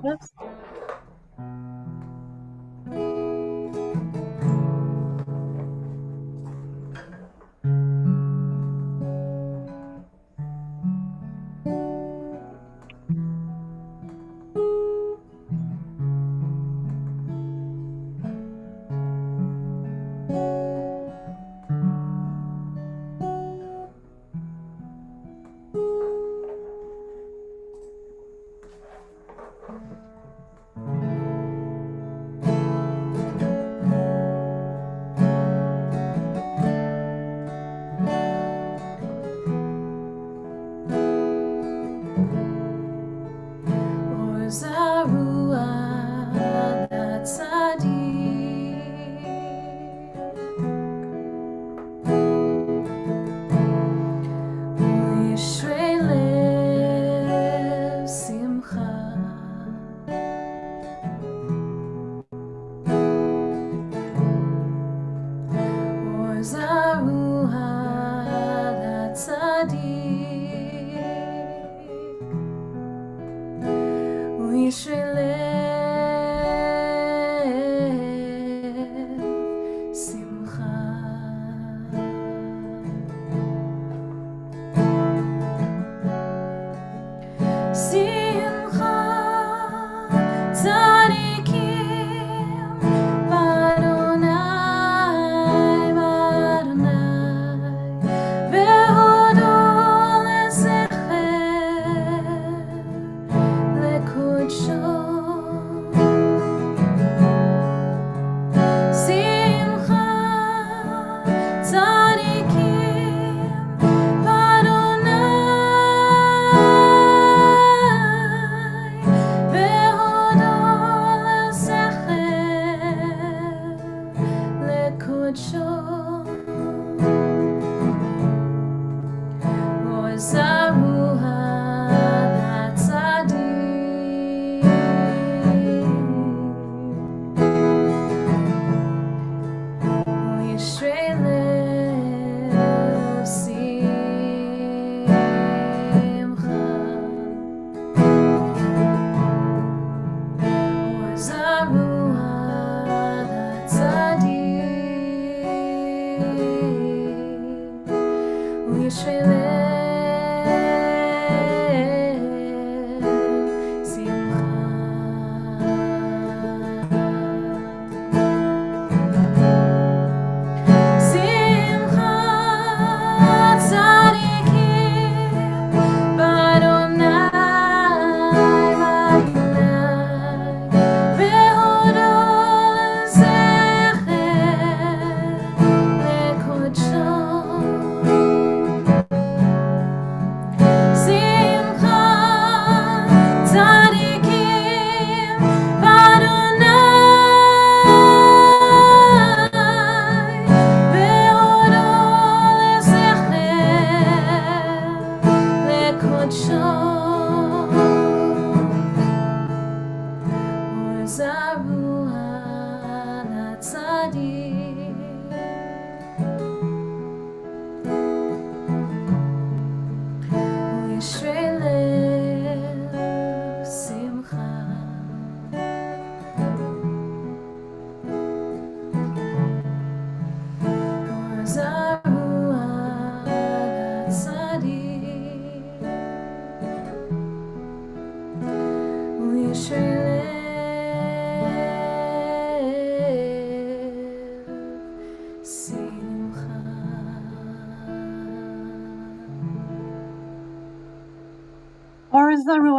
Yes. Zaruah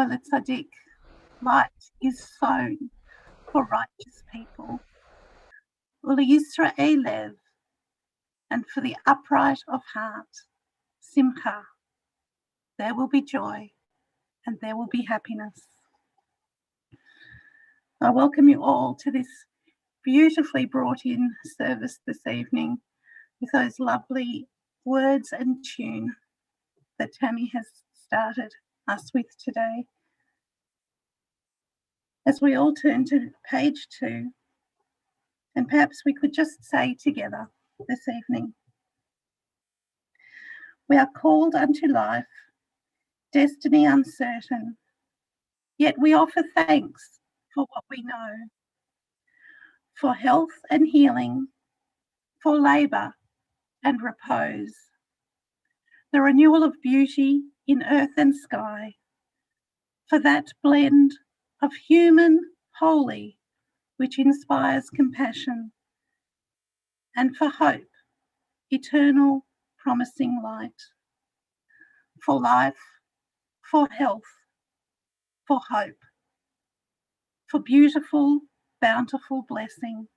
the Tzaddik, light is sown for righteous people. Yisrael, and for the upright of heart, simcha. There will be joy and there will be happiness. I welcome you all to this beautifully brought in service this evening with those lovely words and tune that Tammy has started us with today. As we all turn to page 2, and perhaps we could just say together this evening, we are called unto life, destiny uncertain, Yet we offer thanks for what we know, for health and healing, for labour and repose, the renewal of beauty in earth and sky, for that blend of human, holy, which inspires compassion, and for hope, eternal, promising light, for life, for health, for hope, for beautiful, bountiful blessing,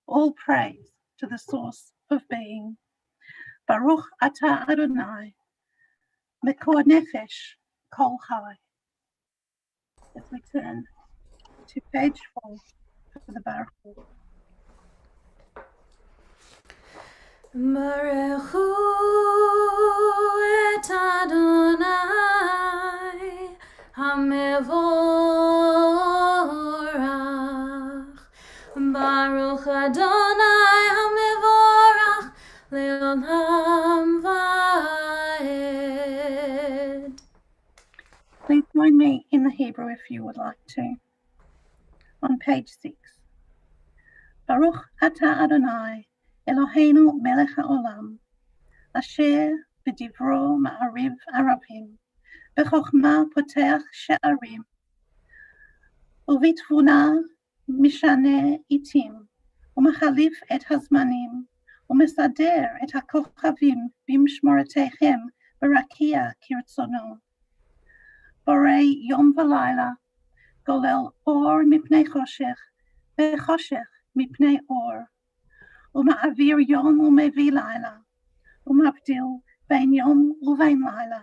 all praise to the source of being. Baruch atah Adonai, Mekor Nefesh, Kol Chai. As we turn to page 4 for the Baruch. Baruchu et Adonai HaMevorach. Baruch Adonai HaMevorach Le'olam Va'ed. Please join me in the Hebrew if you would like to. On page 6. Baruch atah Adonai Eloheinu melech haolam, asher b'divro ma'ariv arabim, b'chokhma potech she'arim, ובתבונה משנה עיתים, ומחליף את הזמנים, ומסדר את הכוכבים במשמורתכם ברקיע כרצונו. בורא יום ולילה, גולל אור מפני חושך, וחושך מפני אור, ומעביר יום ומביא לילה, ומבדיל בין יום ובין לילה.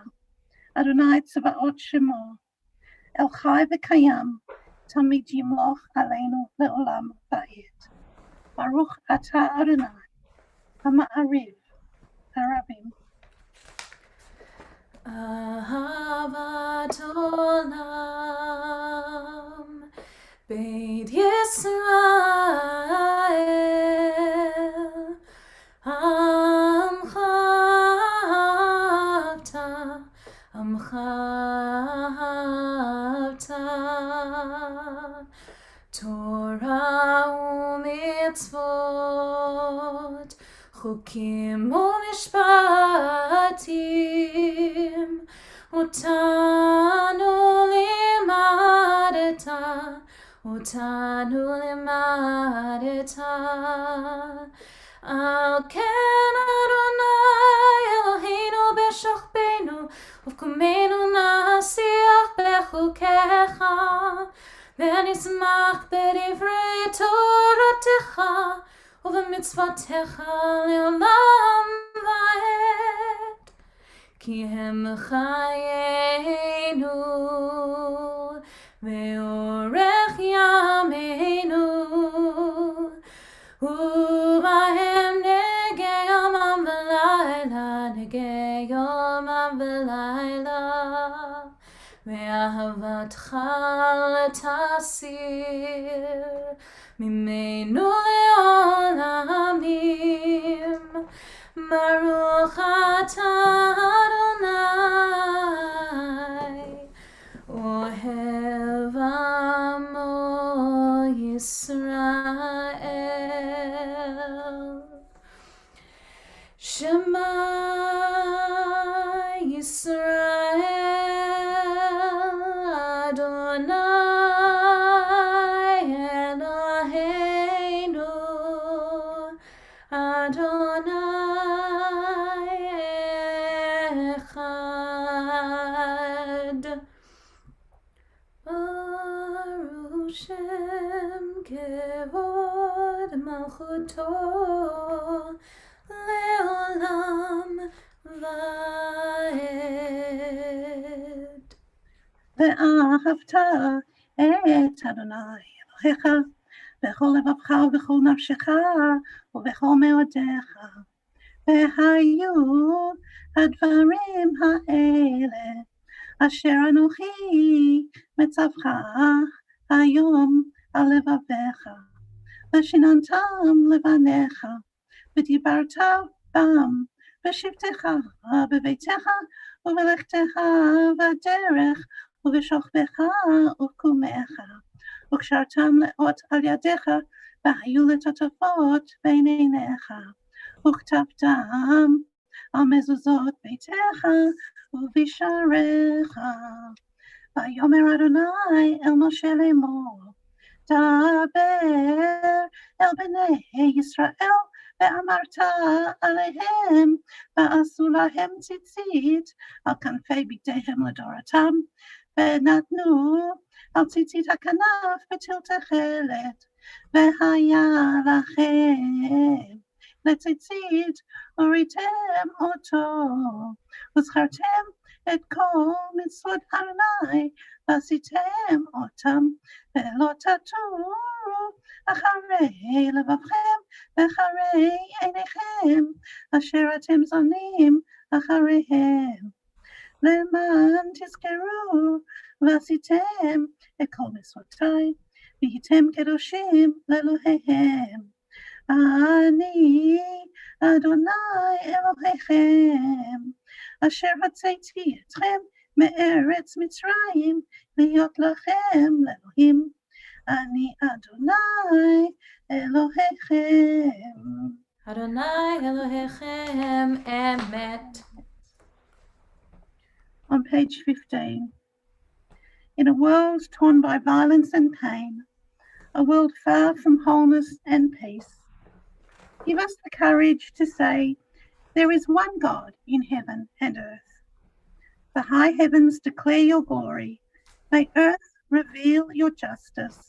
אדוני צבאות שמו, אל חי וקיים, תמיד ימלוך עלינו לעולם ועד. ברוך אתה אדוני, המעריב הרבים. אהבת עולם, בית ישראל, עמך אהבת, עמך אהבת. תורה ומצוות, חוקים ומשפטים, אותנו לימדת, אותנו לימדת. על כן אדוני אלוהינו בשוכבנו ובקומנו נשיח בחוקיך, ונשמח בדברי תורתך ובמצוותיך לעולם ועד, כי הם חיינו ואורך ימינו, ובהם נגע יומם ולילה, נגע יומם ולילה, ואהבתך תסיר ממנו לעולמים. ברוך אתה אדוני, אוהב עמו ישראל. שמע ישראל, אדוני אלוהינו, אדוני אחד. ברוך שם כבוד מלכותו לעולם ועד. ואהבת את אדוני אלוהיך בכל לבבך ובכל נפשך ובכל מאודיך. והיו הדברים האלה אשר אנוכי מצווך היום על לבביך, ושיננתם לבניך, ודיברת בם בשבתך, בביתך ובלכתך בדרך ובשוכבך ובקומך, וקשרתם לאות על ידיך, והיו לטוטפות בין עיניך, וכתבתם על מזוזות ביתך ובשעריך. ויאמר אדוני אל משה לאמור, דבר אל בני ישראל, ואמרת עליהם, ועשו להם ציצית על כנפי בגדיהם לדורתם, ונתנו על ציצית הכנף בטיל תכלת, והיה לכם לציצית וראיתם אותו, וזכרתם את כל מצוות אדוני ועשיתם אותם, ולא תטורו אחרי לבבכם ואחרי עיניכם אשר אתם זונים אחריהם, למען תזכרו ועשיתם את כל מצוותיי, והייתם קדושים לאלוהיהם. אני אדוני אלוהיכם, אשר הוצאתי אתכם מארץ מצרים להיות לכם לאלוהים. אני אדוני אלוהיכם. Adonai Elohechem Emet. On page 15. In a world torn by violence and pain, a world far from wholeness and peace, give us the courage to say, there is one God in heaven and earth. The high heavens declare your glory. May earth reveal your justice.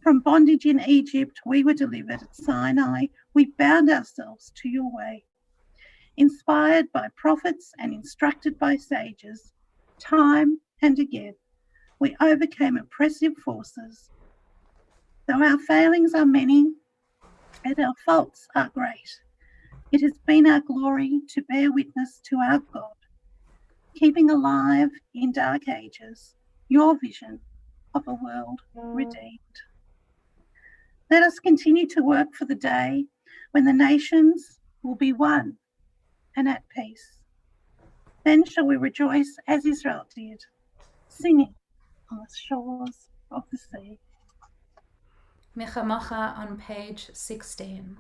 From bondage in Egypt, we were delivered at Sinai. We bound ourselves to your way. Inspired by prophets and instructed by sages, time and again, we overcame oppressive forces. Though our failings are many and our faults are great, it has been our glory to bear witness to our God, keeping alive in dark ages your vision of a world redeemed. Let us continue to work for the day when the nations will be one and at peace. Then shall we rejoice as Israel did, singing on the shores of the sea. Mechamacha on page 16.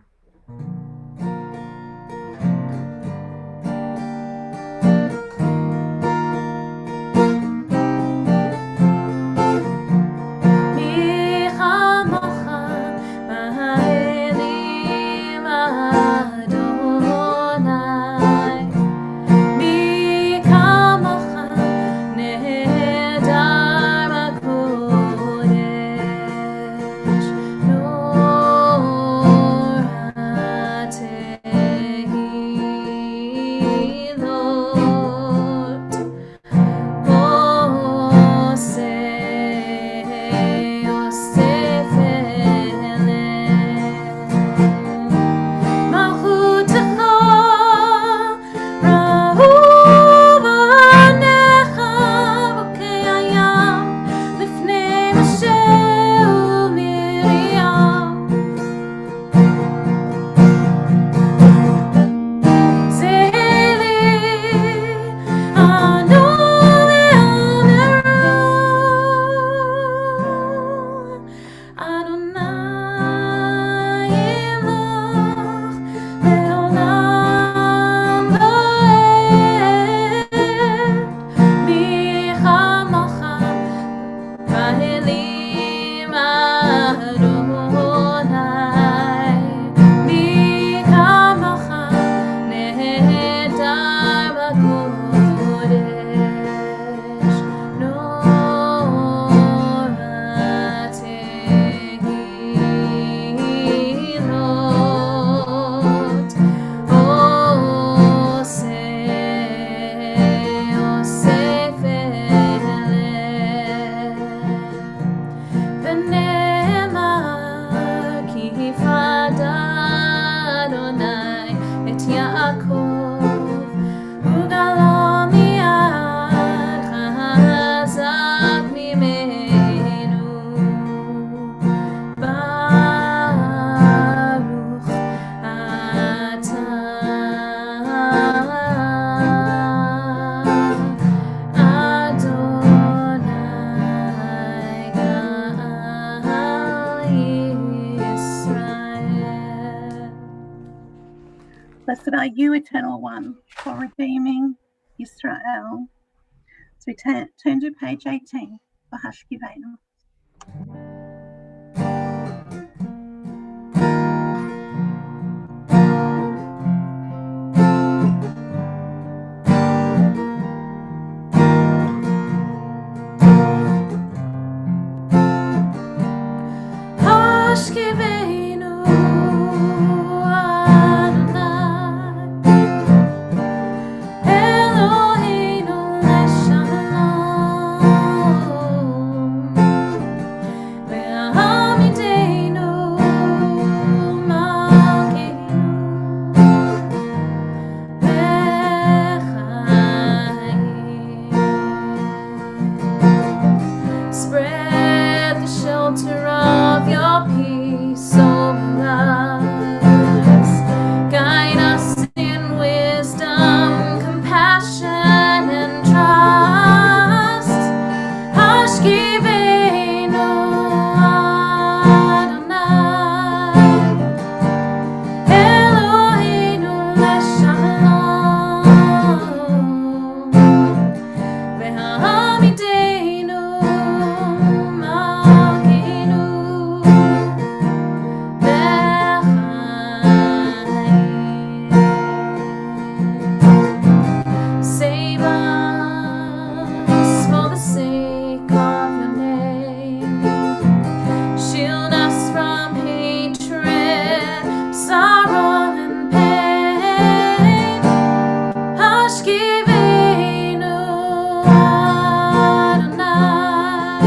Blessed are you, Eternal One, for redeeming Israel. So we turn to page 18 for Hashkivenu. Hashkivenu Adonai Eloheinu leshalom Ve'amidenu malkeinu lechaim. Spread the shelter of your peace over us. Guide us in wisdom, compassion, and trust. Hashkivenu Adonai Eloheinu leshalom Ve'amidenu malkeinu lechaim. Save us for the sake of your name. Shield us from hatred, sorrow, and pain. Hashkivenu Adonai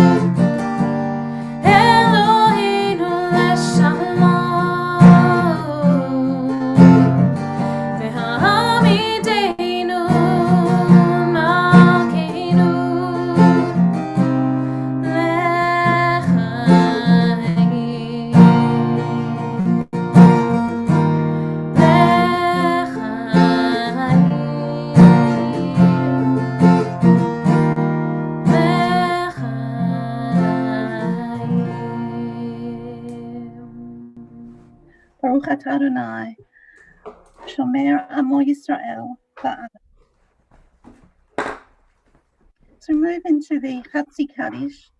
Eloheinu leshalom Ve'amidenu malkeinu lechaim. Baruch atah Adonai, Shomer Amo Yisrael. So we move into the Chatzi Kaddish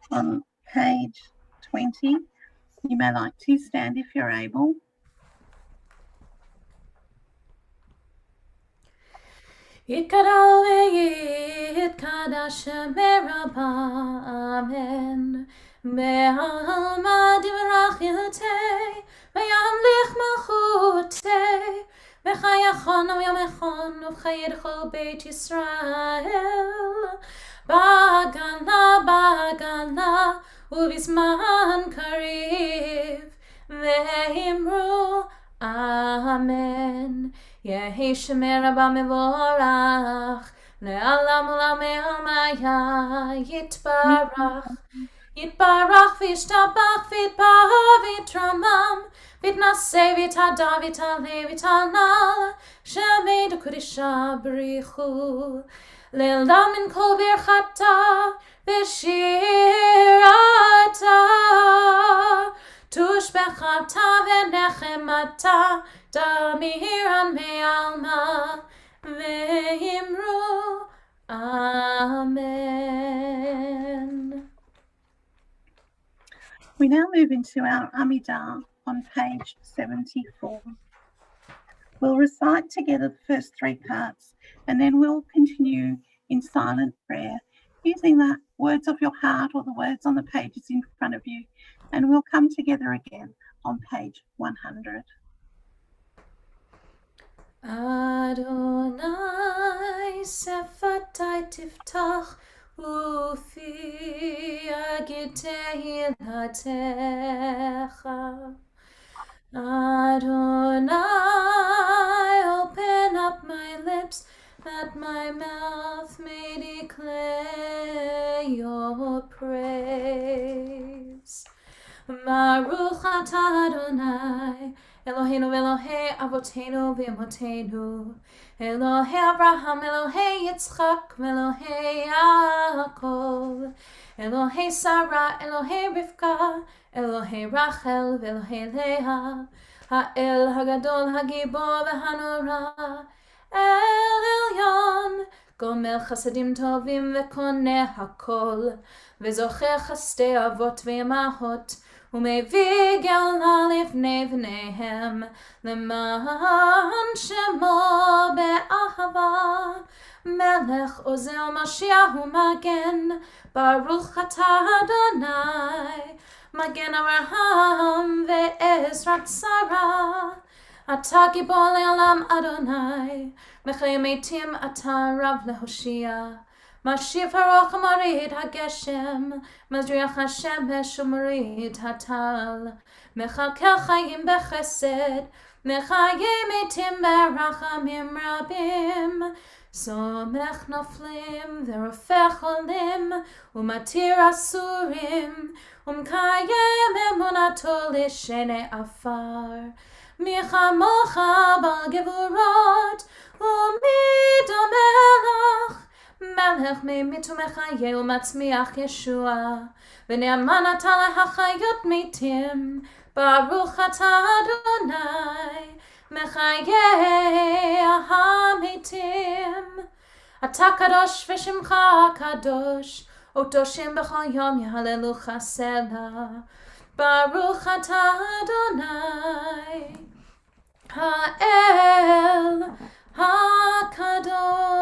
on page 20. You may like to stand if you're able. Yitkadal ve'yitkadash meraba, amen. Be'alma divrach yotei, ve'yamlich malchutei, v'chayachon v'yomechon v'chayedcho beit Yisrael. Bagala, bagala, uvizman kariv, ve'imru, amen. Yehi shemer Rabba mevorach, le'alam u'lamei maya, yitbarach, yitbarach v'yishtabach v'yitbar v'yitramam, v'yitnaseh v'yitahada v'yitaleh v'yitalnal, shemei d'kudisha b'richu, le'elam min kol birchata v'shirata, tushbechata v'nechemata, Damiran me'alma ve'imru, amen. We now move into our Amidah on page 74. We'll recite together the first three parts and then we'll continue in silent prayer using the words of your heart or the words on the pages in front of you, and we'll come together again on page 100. Adonai sefatai tiftach ufi agid tehilatecha. Adonai, open up my lips that my mouth may declare your praise. Baruch atah Adonai, Eloheinu Elohei Avotenu v'Imotenu, Elohei Abraham, Elohei Yitzchak, Elohei Yaakov, Elohei Sarah, Elohei Rivka, Elohei Rachel, Elohei Leah, האל הגדול הגיבור והנורא, אל עליון, גומל חסדים טובים וקונה הכל, וזוכר חסדי אבות ואימהות, ומביא גאולה לבני בניהם, למען שמו באהבה. מלך עוזר משיח ומגן, ברוך אתה אדוני, מגן אברהם ועזרת שרה. אתה גיבור לעולם אדוני, מחיי מתים אתה רב להושיע. משיב הרוח ומוריד הגשם, מזריח השמש ומוריד הטל. מכלכל חיים בחסד, מחיי מתים ברחמים רבים. סומך נופלים ורופא חולים, ומתיר אסורים, ומקיים אמונתו לשני עפר. מי כמוך בעל גבורות, ומי דומה לך? מלך ממית ומחיה ומצמיח ישוע, ונאמן אתה להחיות מתים, ברוך אתה אדוני, מחיי המתים. אתה קדוש ושמך קדוש, וקדושים בכל יום יהללוך סלה. ברוך אתה אדוני, האל הקדוש.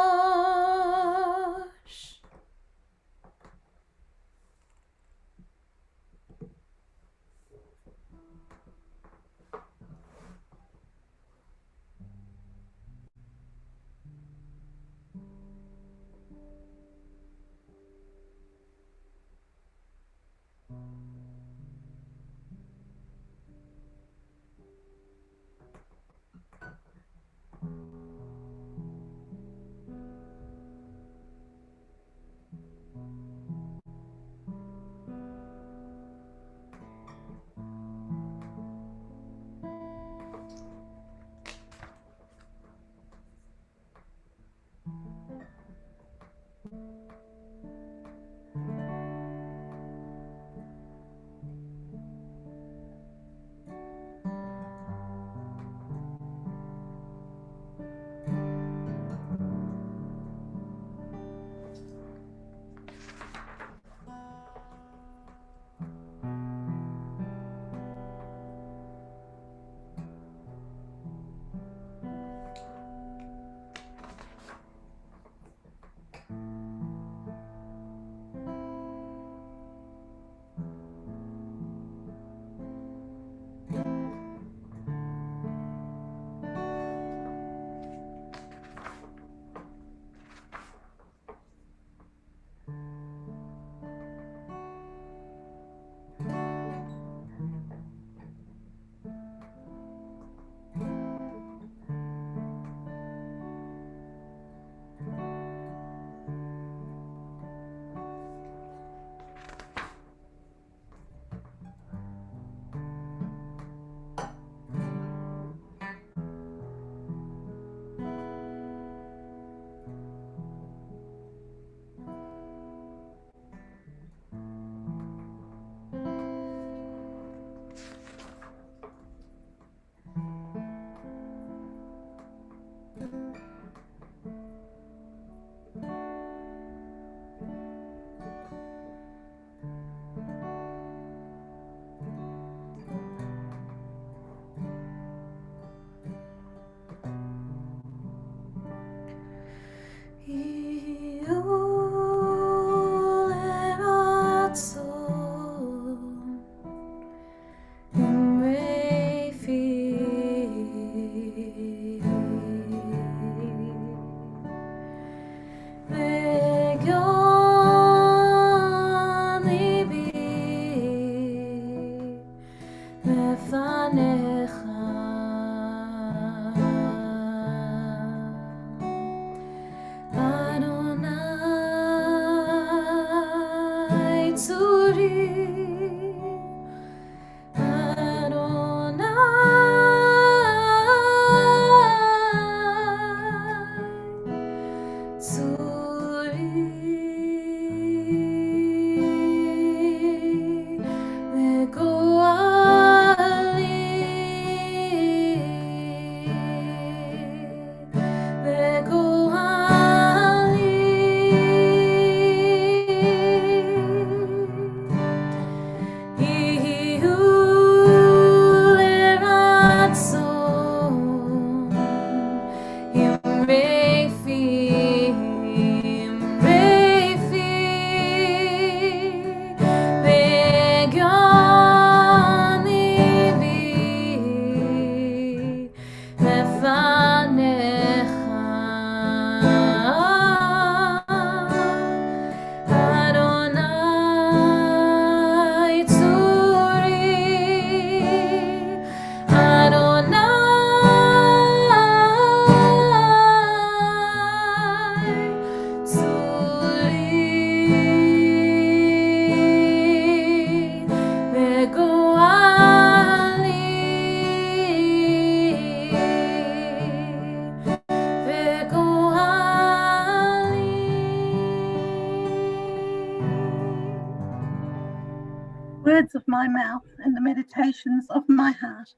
words of my mouth and the meditations of my heart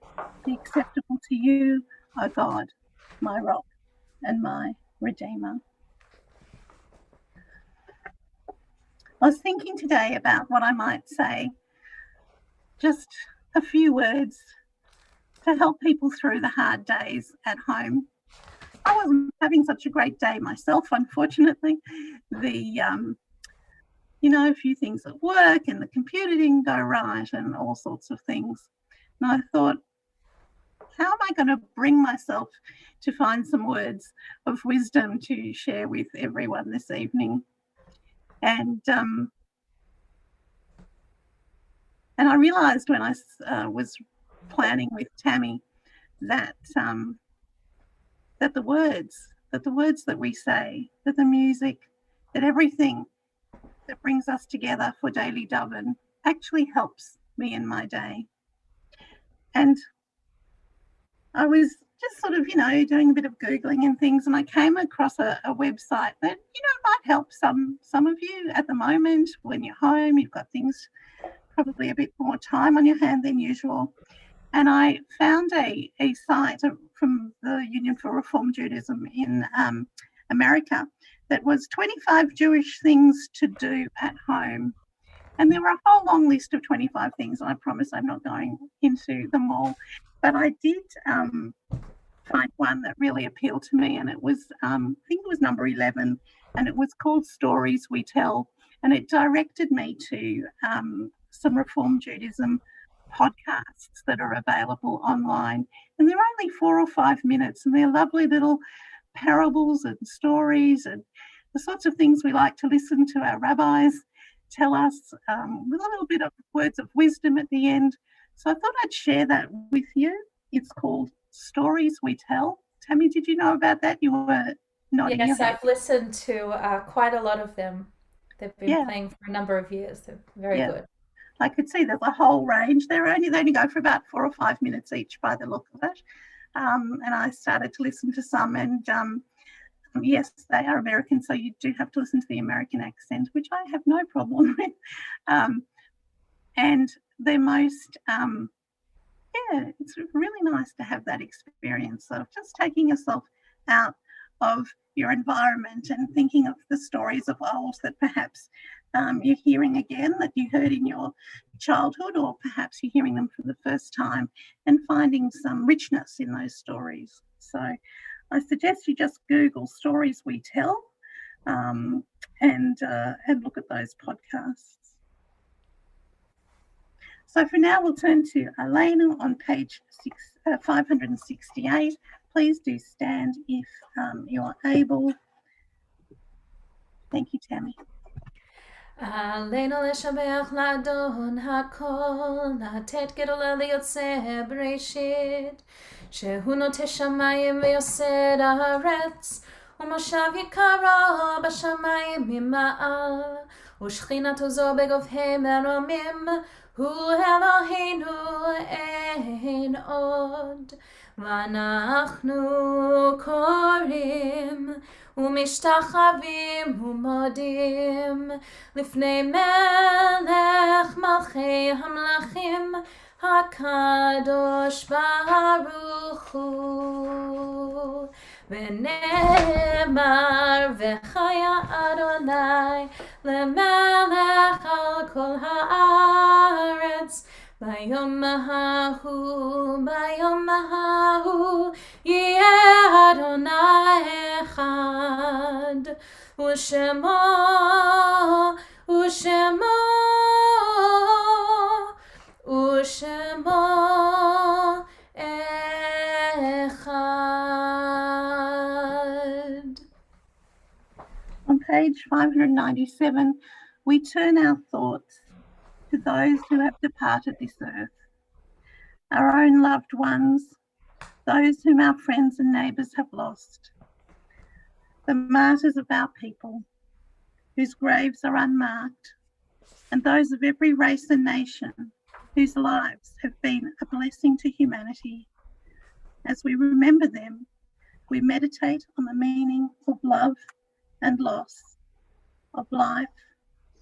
be acceptable to you, O God, my rock and my redeemer. I was thinking today about what I might say, just a few words to help people through the hard days at home. I wasn't having such a great day myself, unfortunately. A few things at work and the computer didn't go right and all sorts of things. And I thought, how am I going to bring myself to find some words of wisdom to share with everyone this evening? And I realised when I was planning with Tammy that the words that we say, that the music, that everything that brings us together for daily Daven actually helps me in my day. And I was just sort of, doing a bit of Googling and things, and I came across a website that, might help some of you at the moment when you're home. You've got things, probably a bit more time on your hand than usual. And I found a site from the Union for Reform Judaism in America that was 25 Jewish things to do at home. And there were a whole long list of 25 things, and I promise I'm not going into them all. But I did find one that really appealed to me, and it was, I think it was number 11, and it was called Stories We Tell. And it directed me to some Reform Judaism podcasts that are available online. And they're only 4 or 5 minutes, and they're lovely little parables and stories and the sorts of things we like to listen to our rabbis tell us, with a little bit of words of wisdom at the end. So I thought I'd share that with you. It's called Stories We Tell. Tammy, did you know about that? You were nodding your Yes, head. I've listened to quite a lot of them. They've been playing for a number of years. They're very good. I could see there's a whole range. They only go for about 4 or 5 minutes each by the look of it. And I started to listen to some, and yes, they are American, so you do have to listen to the American accent, which I have no problem with. And they're most, it's really nice to have that experience of just taking yourself out of your environment and thinking of the stories of old that perhaps you're hearing again, that you heard in your childhood, or perhaps you're hearing them for the first time, and finding some richness in those stories. So I suggest you just Google Stories We Tell and look at those podcasts. So for now, we'll turn to Elena on page 568. Please do stand if you are able. Thank you, Tammy. עלינו לשבח לאדון הכל, לתת גדולה ליוצא בראשית, שהוא נוטה שמיים ויוסד הארץ, ומושב יקרו בשמיים ממעל, ושכינתו זו בגבהי מרומים, הוא אלוהינו אין עוד. ואנחנו קוראים ומשתחווים ומודים לפני מלך מלכי המלכים הקדוש ברוך הוא. ונאמר וחיה אדוני למלך על כל הארץ, ביום ההוא יהיה אדוני אחד, ושמו אחד. On page 597, we turn our thoughts to those who have departed this earth, our own loved ones, those whom our friends and neighbours have lost, the martyrs of our people, whose graves are unmarked, and those of every race and nation whose lives have been a blessing to humanity. As we remember them, we meditate on the meaning of love and loss, of life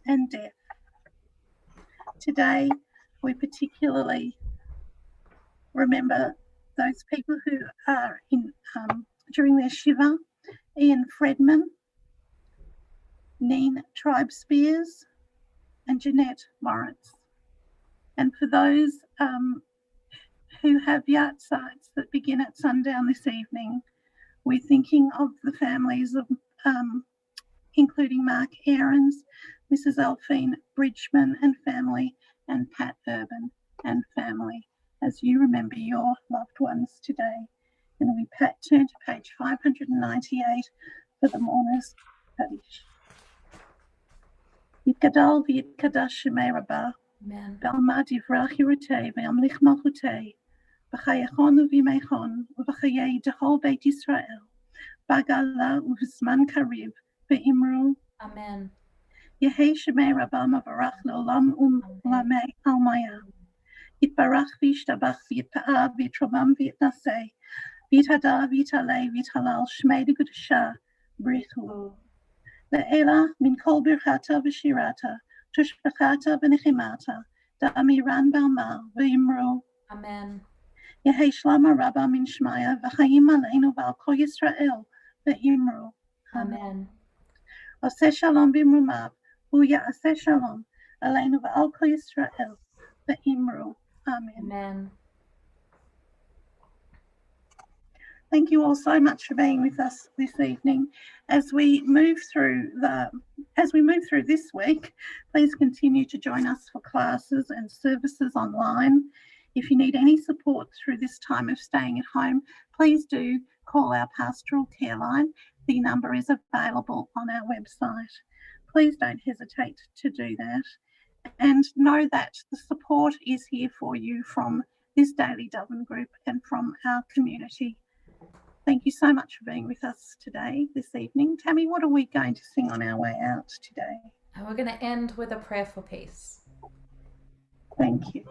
and death. Today, We particularly remember those people who are in during their Shiva: Ian Fredman, Neen Tribe Spears, and Jeanette Moritz. And for those who have yahrzeits that begin at sundown this evening, we're thinking of the families of including Mark Aarons, Mrs. Elphine Bridgman and family, and Pat Urban and family, as you remember your loved ones today. And we turn to page 598 for the mourners' Kaddish. Yitgadal v'yitkadash shemei Rabbah, v'alma divrach yirutei v'yamlich malchutei, v'chayachon uv'yimeichon, v'chayei dechol beit Yisrael, b'gala uv'zman kariv, v'imru. Amen. Yehei shemei Rabbah mavarach le'olam u'lamei almaya. Yitbarach v'yishtabach v'yitpa'ah v'yitrobam v'yitnaseh, v'yithada v'yitalei v'yithalal shmei d'kedusha b'richu. Le'ela min kol birchata v'shirata, tushbechata v'nechimata, da'amiran b'alma v'yimru. Amen. Yehei shlama rabba min shmaya v'chayim aleinu v'al kol Yisrael v'yimru. Amen. Oseh shalom b'imrumav, hu ya'aseh shalom aleinu v'al kol Yisrael v'yimru. Amen. Amen. Thank you all so much for being with us this evening. As we move through this week, please continue to join us for classes and services online. If you need any support through this time of staying at home, please do call our pastoral care line. The number is available on our website. Please don't hesitate to do that. And know that the support is here for you from this daily Daven group and from our community. Thank you so much for being with us today, this evening. Tammy, what are we going to sing on our way out today? And we're going to end with a prayer for peace. Thank you.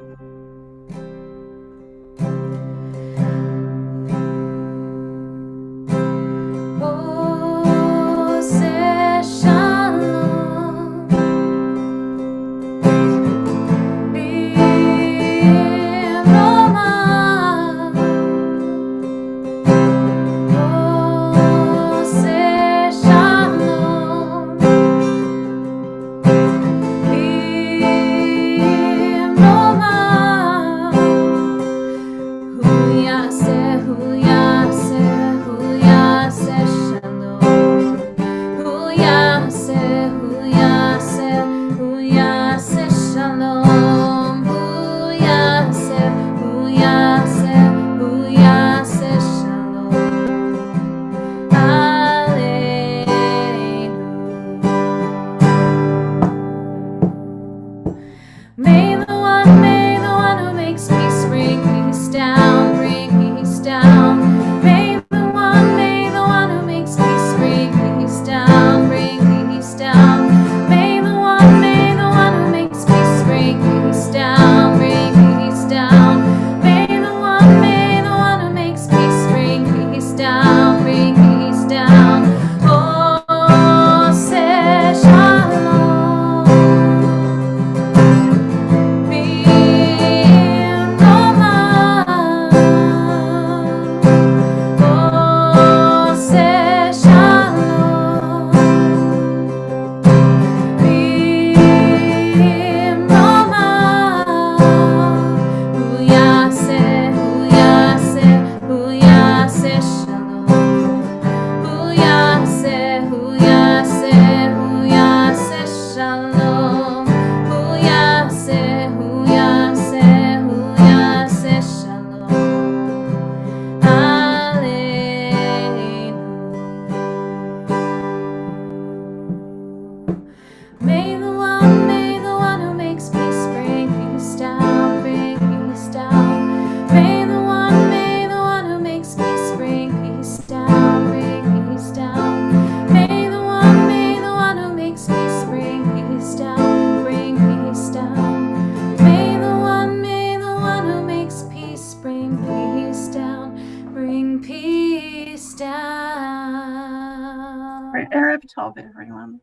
Erev Tov, everyone.